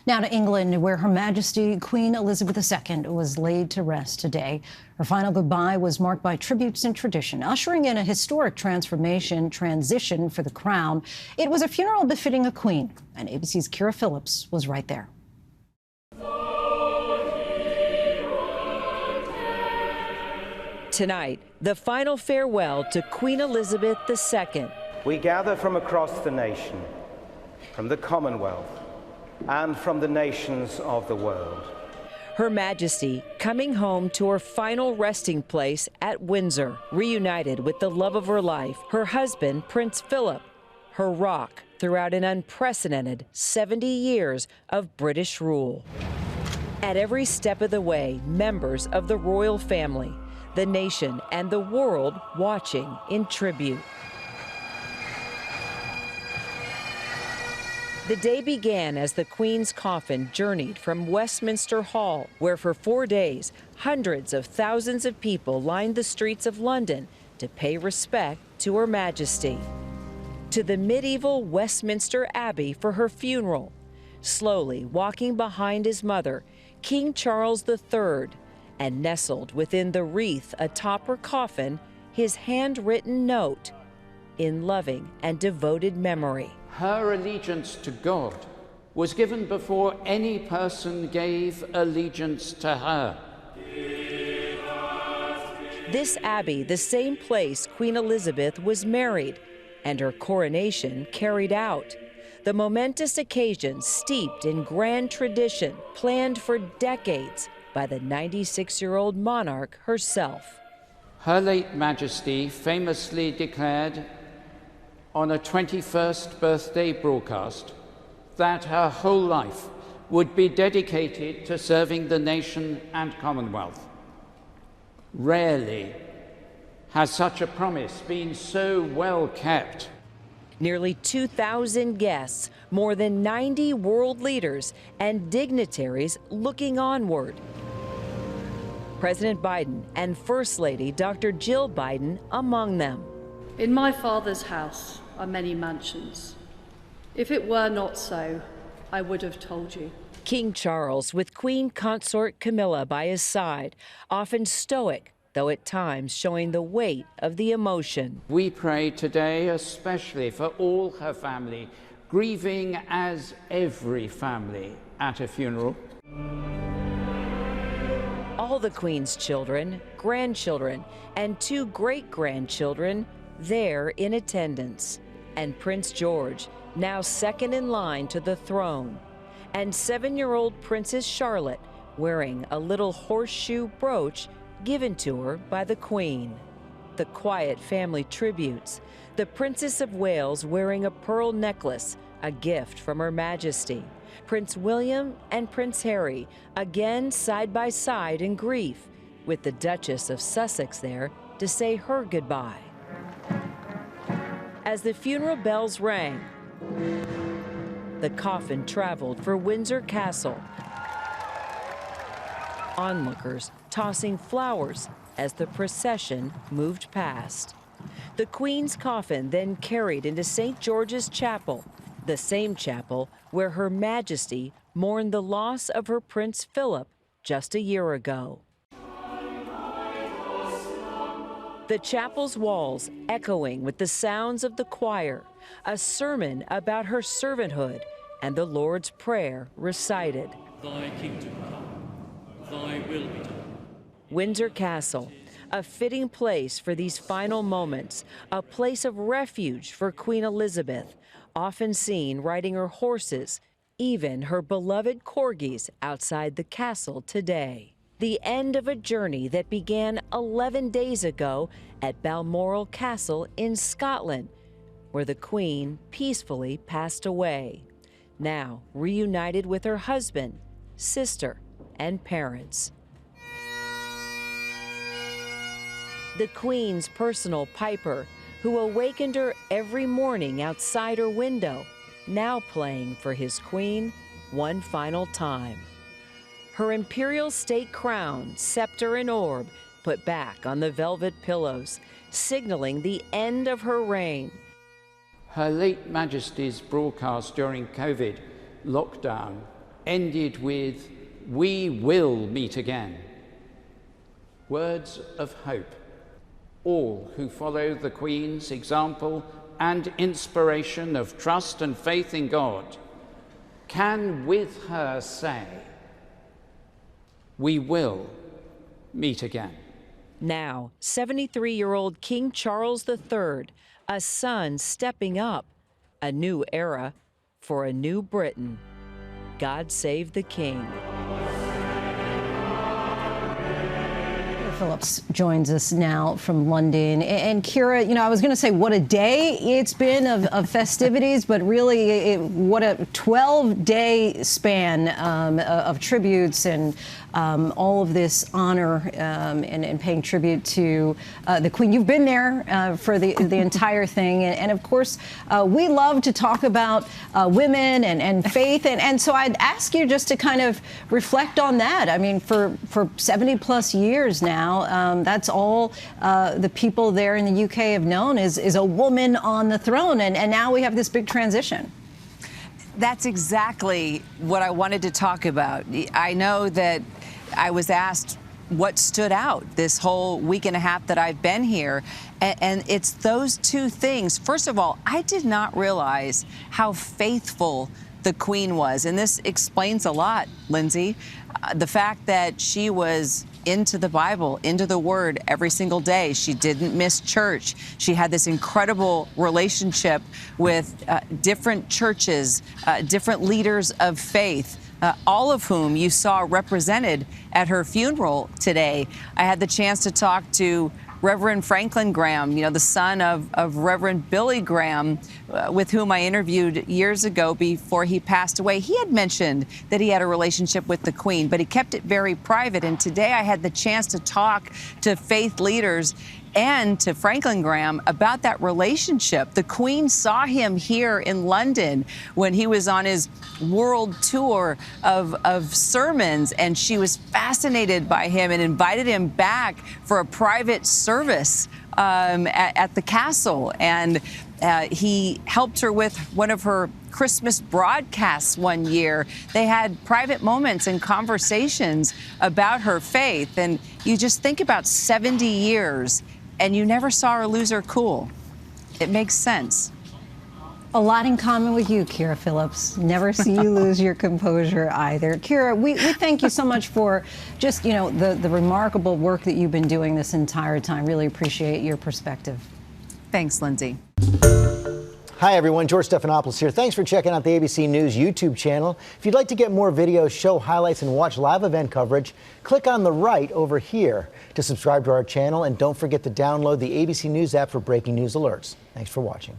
Now to England, where Her Majesty Queen Elizabeth II was laid to rest today. Her final goodbye was marked by tributes and tradition, ushering in a historic transition for the crown. It was a funeral befitting a queen, and ABC's Kyra Phillips was right there. Tonight, the final farewell to Queen Elizabeth II. We gather from across the nation, from the Commonwealth, and from the nations of the world. Her Majesty coming home to her final resting place at Windsor, reunited with the love of her life, her husband, Prince Philip, her rock throughout an unprecedented 70 years of British rule. At every step of the way, members of the royal family, the nation, and the world watching in tribute. The day began as the Queen's coffin journeyed from Westminster Hall, where for 4 days, hundreds of thousands of people lined the streets of London to pay respect to Her Majesty. To the medieval Westminster Abbey for her funeral, slowly walking behind his mother, King Charles III, and nestled within the wreath atop her coffin, his handwritten note, in loving and devoted memory. Her allegiance to God was given before any person gave allegiance to her. This abbey, the same place Queen Elizabeth was married and her coronation carried out. The momentous occasion steeped in grand tradition, planned for decades by the 96-year-old monarch herself. Her late Majesty famously declared on her 21st birthday broadcast that her whole life would be dedicated to serving the nation and Commonwealth. Rarely has such a promise been so well kept. Nearly 2,000 guests, more than 90 world leaders and dignitaries looking onward. President Biden and First Lady Dr. Jill Biden among them. In my Father's house are many mansions. If it were not so, I would have told you. King Charles with Queen Consort Camilla by his side, often stoic, though at times showing the weight of the emotion. We pray today especially for all her family, grieving as every family at a funeral. All the Queen's children, grandchildren, and 2 great-grandchildren there in attendance. And Prince George, now second in line to the throne. And 7-year-old Princess Charlotte, wearing a little horseshoe brooch given to her by the Queen. The quiet family tributes. The Princess of Wales wearing a pearl necklace, a gift from Her Majesty. Prince William and Prince Harry, again side by side in grief, with the Duchess of Sussex there to say her goodbye. As the funeral bells rang, the coffin traveled for Windsor Castle. Onlookers tossing flowers as the procession moved past. The Queen's coffin then carried into St. George's Chapel, the same chapel where Her Majesty mourned the loss of her Prince Philip just a year ago. The chapel's walls echoing with the sounds of the choir, a sermon about her servanthood, and the Lord's Prayer recited. Thy kingdom come, thy will be done. Windsor Castle, a fitting place for these final moments, a place of refuge for Queen Elizabeth, often seen riding her horses, even her beloved corgis outside the castle today. The end of a journey that began 11 days ago at Balmoral Castle in Scotland, where the Queen peacefully passed away, now reunited with her husband, sister, and parents. The Queen's personal piper, who awakened her every morning outside her window, now playing for his Queen one final time. Her imperial state crown, scepter, and orb put back on the velvet pillows, signaling the end of her reign. Her late Majesty's broadcast during COVID lockdown ended with, "We will meet again." Words of hope. All who follow the Queen's example and inspiration of trust and faith in God can with her say, "We will meet again." Now, 73-year-old King Charles III, a son stepping up, a new era for a new Britain. God save the King. Phillips joins us now from London. And Kyra, you know, I was going to say what a day it's been of festivities, but really what a 12-day span of tributes and all of this honor and paying tribute to the Queen. You've been there for the entire thing. And of course, we love to talk about women and faith. And so I'd ask you just to kind of reflect on that. I mean, for 70 plus years now, that's all the people there in the UK have known is a woman on the throne. And now we have this big transition. That's exactly what I wanted to talk about. I know that I was asked what stood out this whole week and a half that I've been here, and it's those two things. First of all, I did not realize how faithful the Queen was, and this explains a lot, Lindsay. The fact that she was into the Bible, into the Word every single day. She didn't miss church. She had this incredible relationship with different churches, different leaders of faith, all of whom you saw represented at her funeral today. I had the chance to talk to Reverend Franklin Graham, you know, the son of Reverend Billy Graham, with whom I interviewed years ago before he passed away. He had mentioned that he had a relationship with the Queen, but he kept it very private. And today I had the chance to talk to faith leaders and to Franklin Graham about that relationship. The Queen saw him here in London when he was on his world tour of sermons, and she was fascinated by him and invited him back for a private service at the castle. And he helped her with one of her Christmas broadcasts one year. They had private moments and conversations about her faith. And you just think about 70 years and you never saw her lose her cool. It makes sense. A lot in common with you, Kyra Phillips. Never see you lose your composure either. Kyra, we thank you so much for just, you know, the remarkable work that you've been doing this entire time. Really appreciate your perspective. Thanks, Lindsay. Hi, everyone. George Stephanopoulos here. Thanks for checking out the ABC News YouTube channel. If you'd like to get more videos, show highlights, and watch live event coverage, click on the right over here to subscribe to our channel. And don't forget to download the ABC News app for breaking news alerts. Thanks for watching.